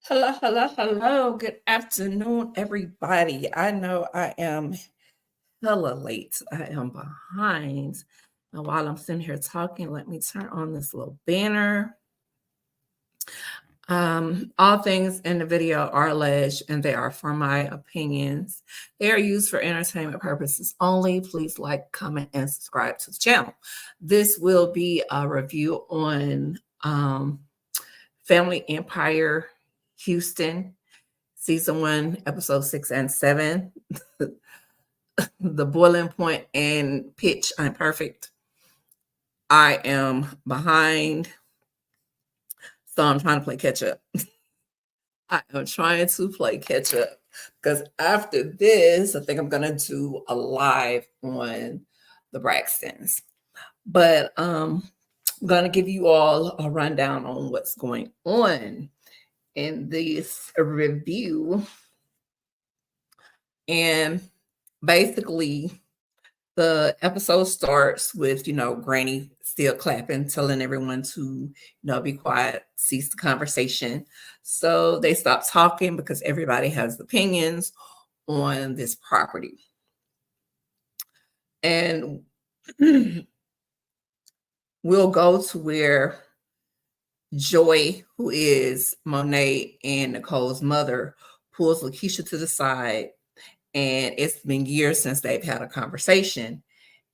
Hello, hello, hello. Good afternoon, everybody. I know I am hella late. I am behind. And while I'm sitting here talking, let me turn on this little banner. All things in the video are alleged and they are for my opinions. They are used for entertainment purposes only. Please like, comment, and subscribe to the channel. This will be a review on Family Empire Houston, season 1, episode 6 and 7. The boiling point and pitch, I'm perfect. I am behind, so I'm trying to play catch up. I am trying to play catch up because after this, I think I'm going to do a live on the Braxtons. But I'm going to give you all a rundown on what's going on in this review. And basically, the episode starts with, Granny still clapping, telling everyone to, be quiet, cease the conversation. So they stop talking because everybody has opinions on this property. And we'll go to where Joy, who is Monet and Nicole's mother, pulls Lakeisha to the side. And it's been years since they've had a conversation.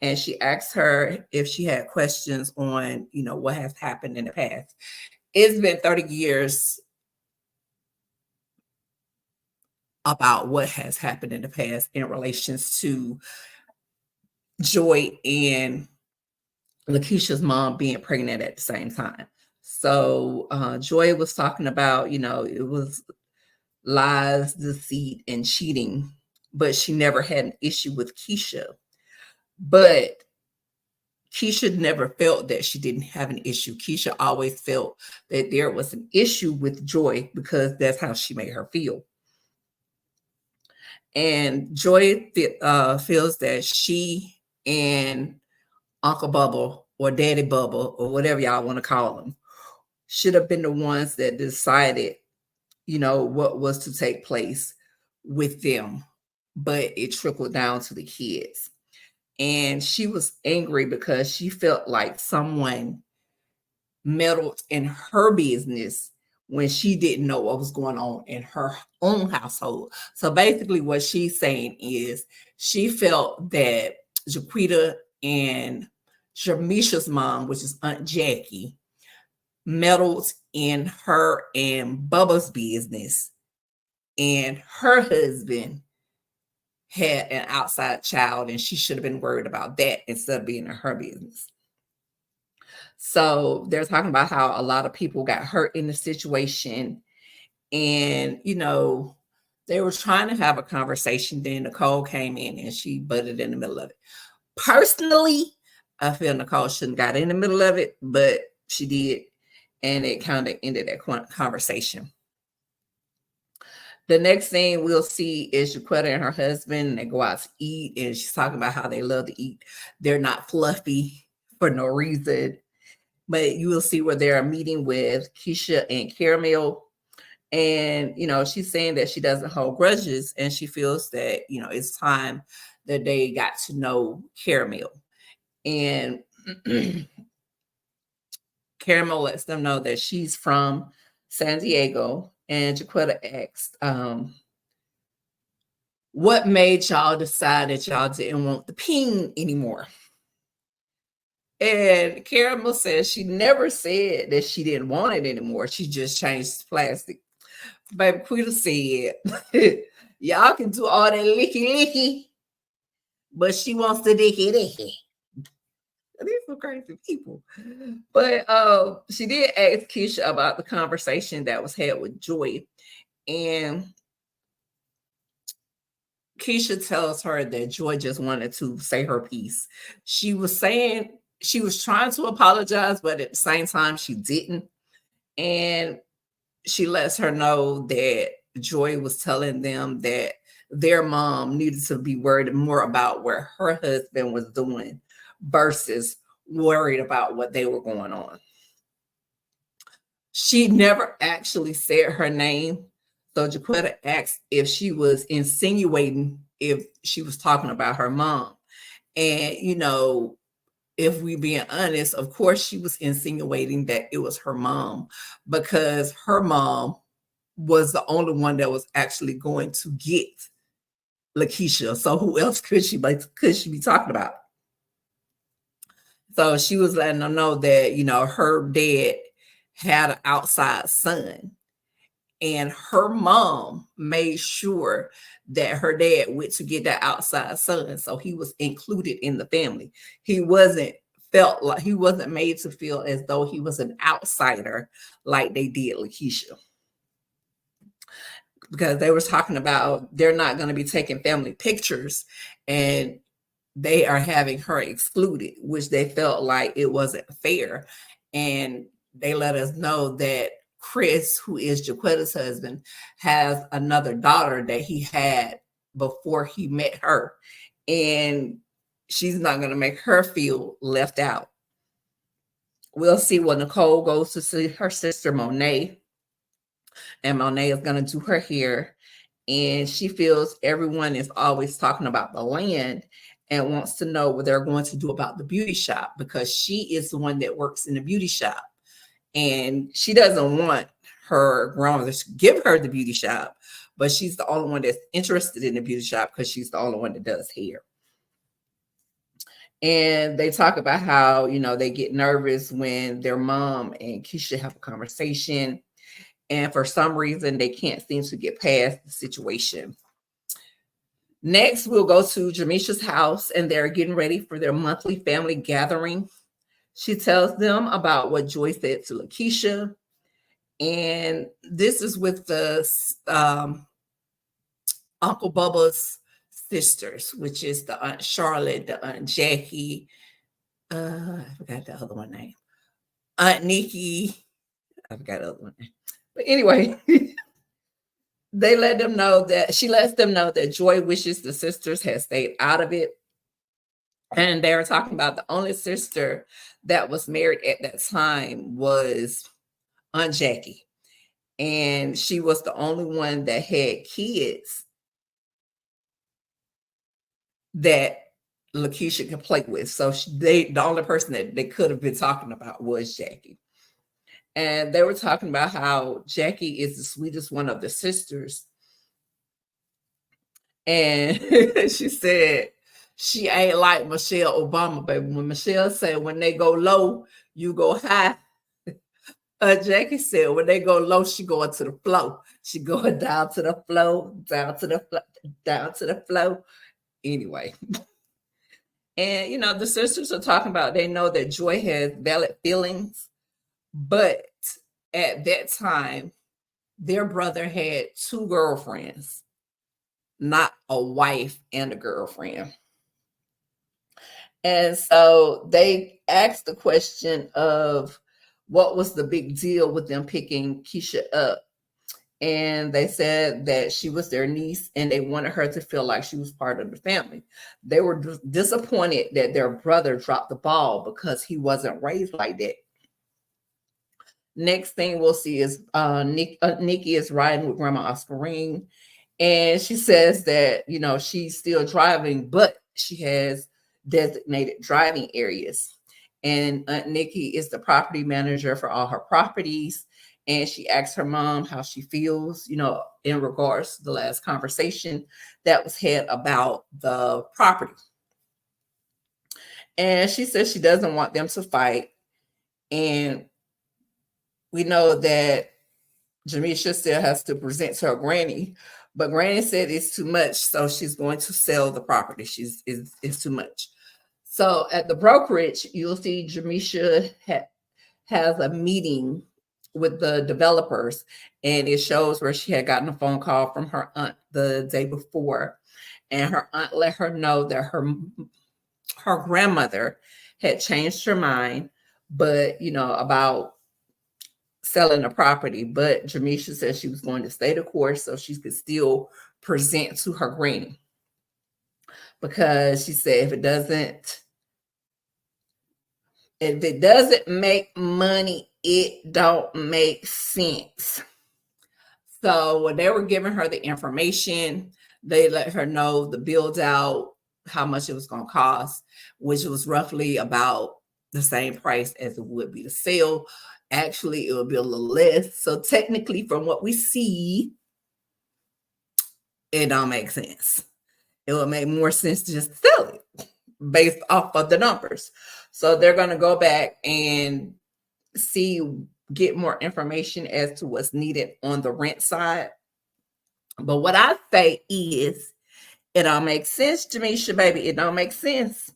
And she asked her if she had questions on, what has happened in the past. It's been 30 years about what has happened in the past in relations to Joy and Lakeisha's mom being pregnant at the same time. So Joy was talking about, it was lies, deceit, and cheating, but she never had an issue with Keisha. But Keisha never felt that she didn't have an issue. Keisha always felt that there was an issue with Joy because that's how she made her feel. And Joy feels that she and Uncle Bubba or Daddy Bubba or whatever y'all want to call him should have been the ones that decided, what was to take place with them. But it trickled down to the kids. And she was angry because she felt like someone meddled in her business when she didn't know what was going on in her own household. So basically what she's saying is she felt that Jaquita and Jamisha's mom, which is Aunt Jackie, meddled in her and Bubba's business, and her husband had an outside child and she should have been worried about that instead of being in her business. So they're talking about how a lot of people got hurt in the situation. And, they were trying to have a conversation. Then Nicole came in and she butted in the middle of it. Personally, I feel Nicole shouldn't got in the middle of it, but she did. And it kind of ended that conversation. The next thing we'll see is Jaquetta and her husband, and they go out to eat, and she's talking about how they love to eat. They're not fluffy for no reason, but you will see where they're meeting with Keisha and Caramel. And, she's saying that she doesn't hold grudges, and she feels that, it's time that they got to know Caramel. And Caramel lets them know that she's from San Diego. And Jaquetta asked, what made y'all decide that y'all didn't want the ping anymore? And Caramel says she never said that she didn't want it anymore. She just changed the plastic. Baby Quita said, y'all can do all that licky, but she wants the dicky. These are crazy people. But she did ask Keisha about the conversation that was had with Joy. And Keisha tells her that Joy just wanted to say her piece. She was saying she was trying to apologize, but at the same time, she didn't. And she lets her know that Joy was telling them that their mom needed to be worried more about what her husband was doing versus worried about what they were going on. She never actually said her name. So Jaquetta asked if she was insinuating if she was talking about her mom. And, if we being honest, of course she was insinuating that it was her mom, because her mom was the only one that was actually going to get Lakeisha. So who else could she be talking about? So she was letting them know that, her dad had an outside son, and her mom made sure that her dad went to get that outside son. So he was included in the family. He wasn't made to feel as though he was an outsider like they did Lakeisha. Because they were talking about they're not going to be taking family pictures, and they are having her excluded, which they felt like it wasn't fair. And they let us know that Chris, who is Jaquetta's husband, has another daughter that he had before he met her. And she's not going to make her feel left out. We'll see when Nicole goes to see her sister Monet. And Monet is going to do her hair. And she feels everyone is always talking about the land and wants to know what they're going to do about the beauty shop, because she is the one that works in the beauty shop. And she doesn't want her grandmother to give her the beauty shop, but she's the only one that's interested in the beauty shop because she's the only one that does hair. And they talk about how, they get nervous when their mom and Keisha have a conversation. And for some reason, they can't seem to get past the situation. Next, we'll go to Jamisha's house, and they're getting ready for their monthly family gathering. She tells them about what Joy said to Lakeisha. And this is with the Uncle Bubba's sisters, which is the Aunt Charlotte, the Aunt Jackie. I forgot the other one name. Aunt Nikki. I forgot the other one name. But anyway, she lets them know that Joy wishes the sisters had stayed out of it. And they were talking about the only sister that was married at that time was Aunt Jackie. And she was the only one that had kids that Lakeisha could play with. So the only person that they could have been talking about was Jackie. And they were talking about how Jackie is the sweetest one of the sisters. And she said she ain't like Michelle Obama, baby. When Michelle said, when they go low, you go high. Jackie said, when they go low, she going to the flow. She going down to the flow, down to the flow, down to the flow. Anyway. And, the sisters are talking about, they know that Joy has valid feelings, but at that time, their brother had 2 girlfriends, not a wife and a girlfriend. And so they asked the question of what was the big deal with them picking Keisha up. And they said that she was their niece and they wanted her to feel like she was part of the family. They were disappointed that their brother dropped the ball because he wasn't raised like that. Next thing we'll see is Nikki is riding with Grandma Oscarine. And she says that, she's still driving, but she has designated driving areas. And Aunt Nikki is the property manager for all her properties. And she asks her mom how she feels, in regards to the last conversation that was had about the property. And she says she doesn't want them to fight. And we know that Jamisha still has to present to her granny, but granny said it's too much, so she's going to sell the property. It's too much. So at the brokerage, you'll see Jamisha has a meeting with the developers, and it shows where she had gotten a phone call from her aunt the day before, and her aunt let her know that her grandmother had changed her mind, but about selling the property. But Jamisha said she was going to stay the course so she could still present to her granny, because she said if it doesn't If it doesn't make money, it don't make sense. So when they were giving her the information, they let her know the build out, how much it was going to cost, which was roughly about the same price as it would be to sell. Actually, it would be a little less. So technically, from what we see, it don't make sense. It would make more sense to just sell it based off of the numbers. So they're going to go back and get more information as to what's needed on the rent side. But what I say is, it don't make sense, Jamisha, baby. It don't make sense.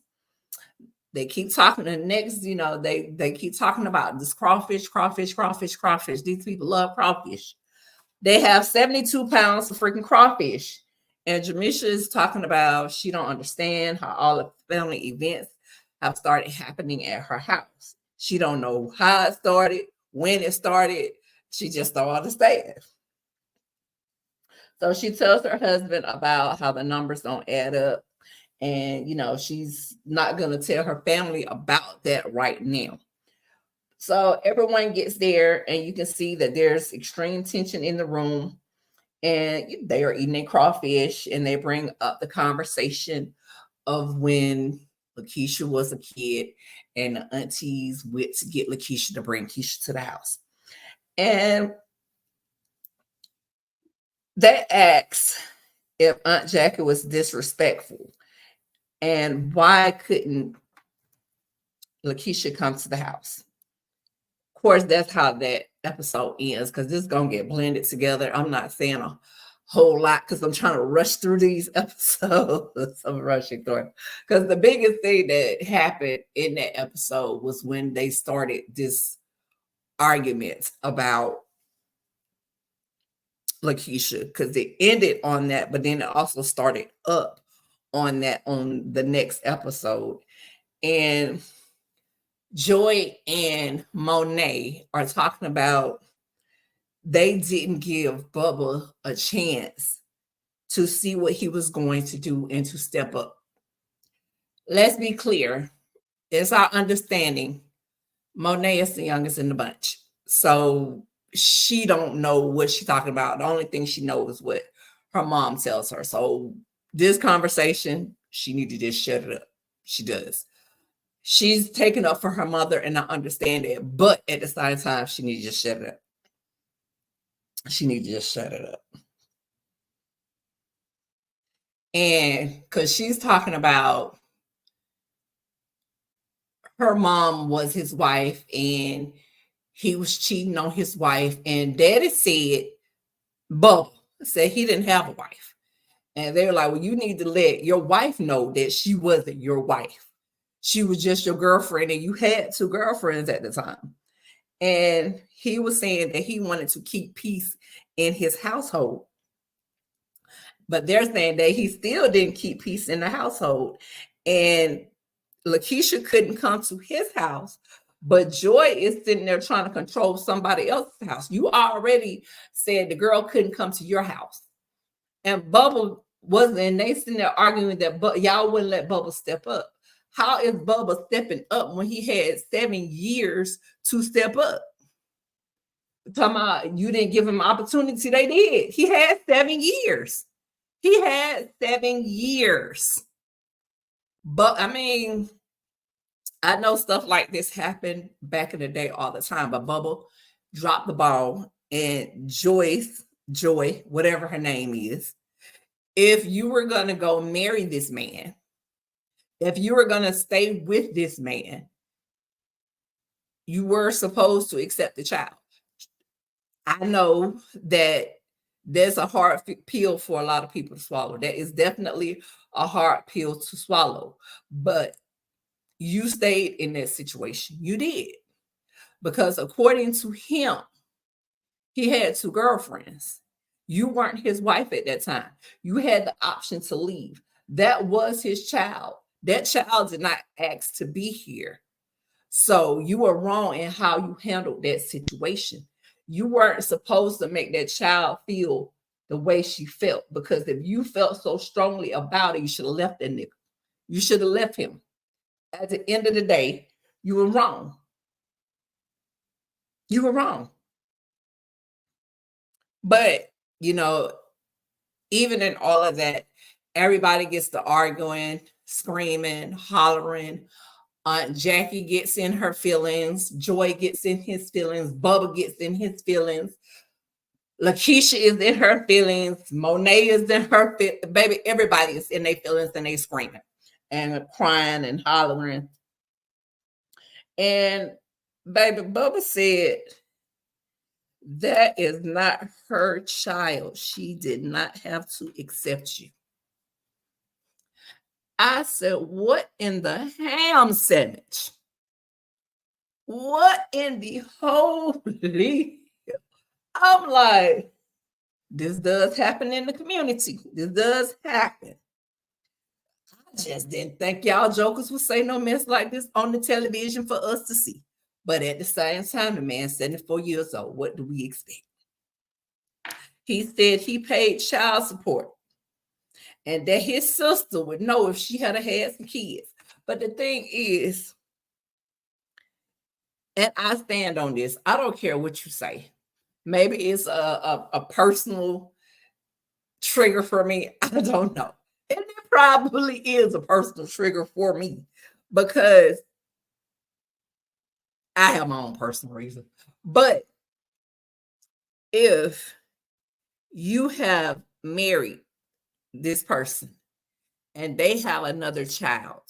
They keep talking the next, they keep talking about this crawfish. These people love crawfish. They have 72 pounds of freaking crawfish. And Jamisha is talking about she don't understand how all the family events have started happening at her house. She don't know how it started, when it started. She just don't understand. So she tells her husband about how the numbers don't add up. And, she's not going to tell her family about that right now. So everyone gets there, and you can see that there's extreme tension in the room. And they are eating a crawfish, and they bring up the conversation of when Lakeisha was a kid and the aunties went to get Lakeisha to bring Keisha to the house. And they asked if Aunt Jackie was disrespectful and why couldn't Lakeisha come to the house. Of course, that's how that episode ends, because this is going to get blended together. I'm not saying a whole lot because I'm trying to rush through these episodes. I'm rushing through it. Because the biggest thing that happened in that episode was when they started this argument about Lakeisha, because it ended on that, but then it also started up on that on the next episode. And Joy and Monet are talking about they didn't give Bubba a chance to see what he was going to do and to step up. Let's be clear. It's our understanding Monet is the youngest in the bunch. So she don't know what she's talking about. The only thing she knows is what her mom tells her. So this conversation, she need to just shut it up. She does. She's taken up for her mother, and I understand it. But at the same time, she needs to just shut it up. She needs to just shut it up. And because she's talking about her mom was his wife and he was cheating on his wife. And Daddy said, Bubba said he didn't have a wife. And they were like, well, you need to let your wife know that she wasn't your wife. She was just your girlfriend, and you had 2 girlfriends at the time. And he was saying that he wanted to keep peace in his household. But they're saying that he still didn't keep peace in the household. And Lakeisha couldn't come to his house, but Joy is sitting there trying to control somebody else's house. You already said the girl couldn't come to your house. And Bubba wasn't, and they sitting there arguing that y'all wouldn't let Bubba step up. How is Bubba stepping up when he had 7 years to step up? Talking about you didn't give him opportunity. They did. He had 7 years. He had 7 years. But I mean, I know stuff like this happened back in the day all the time, but Bubba dropped the ball, and Joy, whatever her name is, if you were going to go marry this man, if you were going to stay with this man, you were supposed to accept the child. I know that there's a hard pill for a lot of people to swallow. That is definitely a hard pill to swallow. But you stayed in that situation. You did. Because according to him, he had 2 girlfriends. You weren't his wife at that time. You had the option to leave. That was his child. That child did not ask to be here. So you were wrong in how you handled that situation. You weren't supposed to make that child feel the way she felt, because if you felt so strongly about it, you should have left that nigga. You should have left him. At the end of the day, You were wrong. You were wrong. But, you know, even in all of that, everybody gets to arguing, screaming, hollering. Aunt Jackie gets in her feelings. Joy gets in his feelings. Bubba gets in his feelings. Lakeisha is in her feelings. Monet is in her baby. Everybody is in their feelings and they screaming and crying and hollering. And baby Bubba said, that is not her child. She did not have to accept you. I said, what in the ham sandwich? What in the holy? I'm like, this does happen in the community. This does happen. I just didn't think y'all jokers would say no mess like this on the television for us to see. But at the same time, the man 74 years old. What do we expect? He said he paid child support and that his sister would know if she had some kids. But the thing is, and I stand on this, I don't care what you say. Maybe it's a personal trigger for me. I don't know. And it probably is a personal trigger for me because I have my own personal reason. But if you have married this person and they have another child,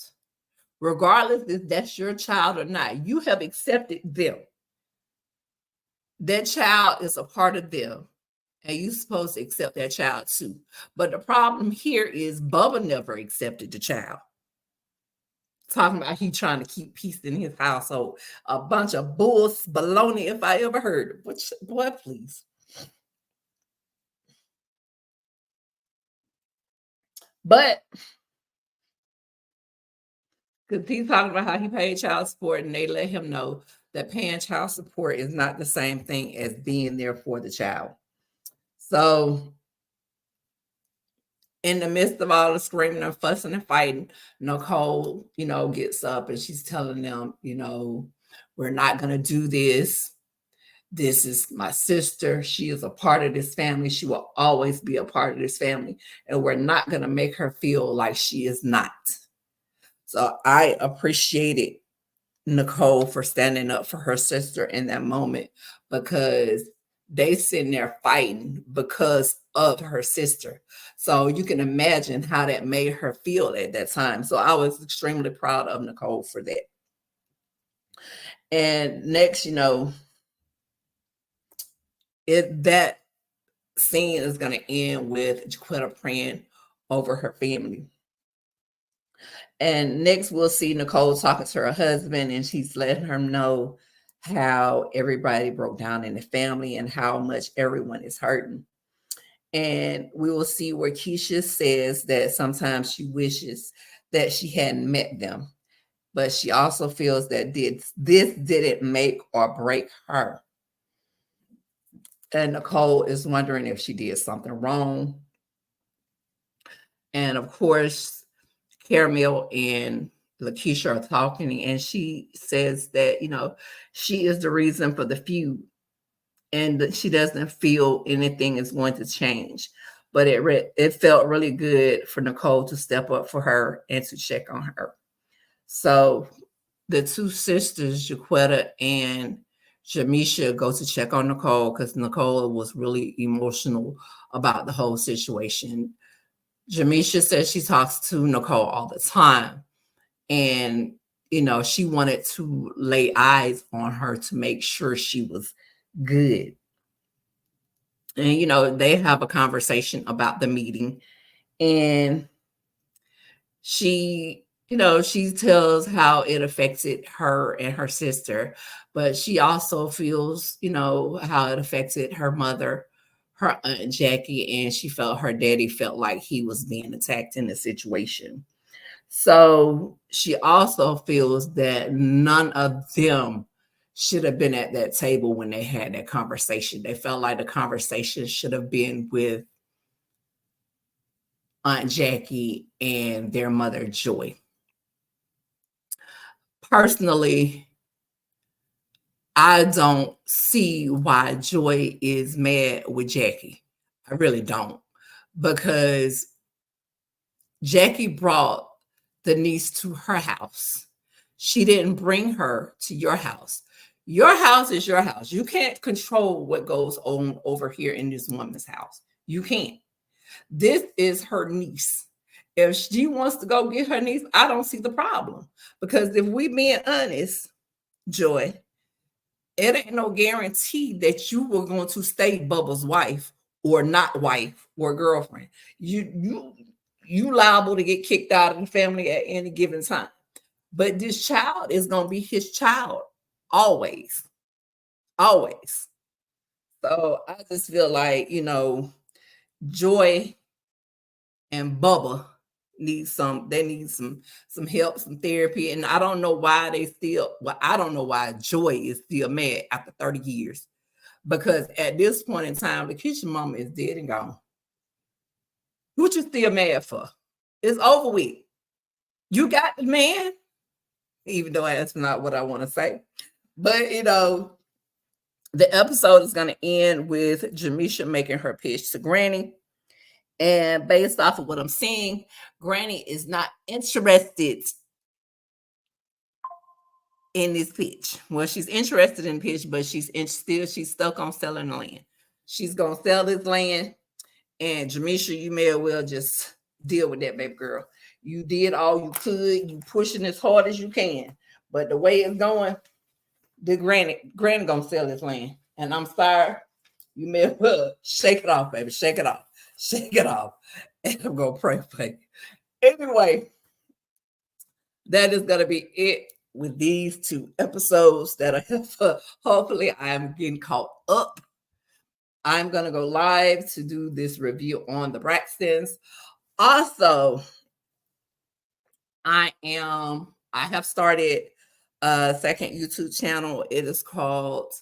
regardless if that's your child or not, you have accepted them. That child is a part of them, and you're supposed to accept that child too. But the problem here is Bubba never accepted the child. Talking about he trying to keep peace in his household. A bunch of bulls, baloney, if I ever heard it. Which, boy, please. But because he's talking about how he paid child support and they let him know that paying child support is not the same thing as being there for the child. So in the midst of all the screaming and fussing and fighting, Nicole, gets up and she's telling them, we're not going to do this. This is my sister. She is a part of this family. She will always be a part of this family. And we're not going to make her feel like she is not. So I appreciated Nicole for standing up for her sister in that moment because they sitting there fighting because of her sister. So you can imagine how that made her feel at that time. So I was extremely proud of Nicole for that. And next, that scene is going to end with Jaquetta praying over her family. And next we'll see Nicole talking to her husband, and she's letting her know how everybody broke down in the family and how much everyone is hurting. And we will see where Keisha says that sometimes she wishes that she hadn't met them, but she also feels that this didn't make or break her. And Nicole is wondering if she did something wrong. And of course, Caramel and Lakeisha are talking, and she says that, she is the reason for the feud and that she doesn't feel anything is going to change. But it felt really good for Nicole to step up for her and to check on her. So the two sisters, Jaquetta and Jamisha, go to check on Nicole because Nicole was really emotional about the whole situation. Jamisha says she talks to Nicole all the time. And, she wanted to lay eyes on her to make sure she was good. And, they have a conversation about the meeting. And she tells how it affected her and her sister. But she also feels, how it affected her mother, her Aunt Jackie, and she felt her daddy felt like he was being attacked in the situation. So she also feels that none of them should have been at that table when they had that conversation. They felt like the conversation should have been with Aunt Jackie and their mother, Joy. Personally, I don't see why Joy is mad with Jackie. I really don't, because Jackie brought the niece to her house. She didn't bring her to your house. Your house is your house. You can't control what goes on over here in this woman's house. You can't. This is her niece. If she wants to go get her niece, I don't see the problem. Because if we being honest, Joy, it ain't no guarantee that you were going to stay Bubba's wife or not wife or girlfriend. You liable to get kicked out of the family at any given time. But this child is going to be his child always. Always. So I just feel like, Joy and Bubba need some help, some therapy. And I don't know why I don't know why Joy is still mad after 30 years. Because at this point in time, the kitchen mama is dead and gone. What you still mad for? It's over with. You got the man, even though that's not what I want to say. But the episode is going to end with Jamisha making her pitch to Granny. And based off of what I'm seeing, Granny is not interested in this pitch. Well, she's interested in pitch, but she's stuck on selling the land. She's gonna sell this land, and Jamisha, you may as well just deal with that, baby girl. You did all you could. You pushing as hard as you can, but the way it's going, the Granny gonna sell this land. And I'm sorry, you may as well shake it off, baby. Shake it off. Shake it off. And I'm gonna pray for you. Anyway, that is gonna be it with these 2 episodes that I have. Hopefully I am getting caught up. I'm going to go live to do this review on the Braxtons. Also, I have started a second YouTube channel. It is called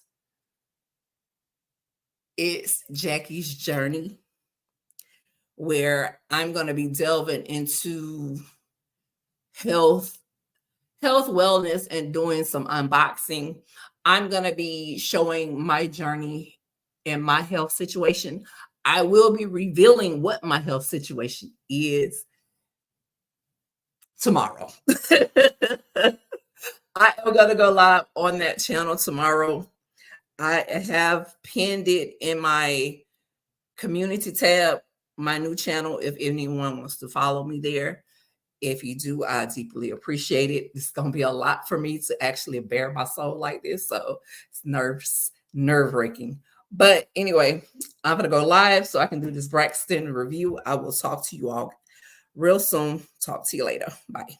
It's Jackie's Journey, where I'm going to be delving into health, wellness, and doing some unboxing. I'm going to be showing my journey in my health situation. I will be revealing what my health situation is tomorrow. I am going to go live on that channel tomorrow. I have pinned it in my community tab, my new channel, if anyone wants to follow me there. If you do, I deeply appreciate it. It's going to be a lot for me to actually bare my soul like this. So it's nerve-wracking. But anyway, I'm going to go live so I can do this Braxton review. I will talk to you all real soon. Talk to you later. Bye.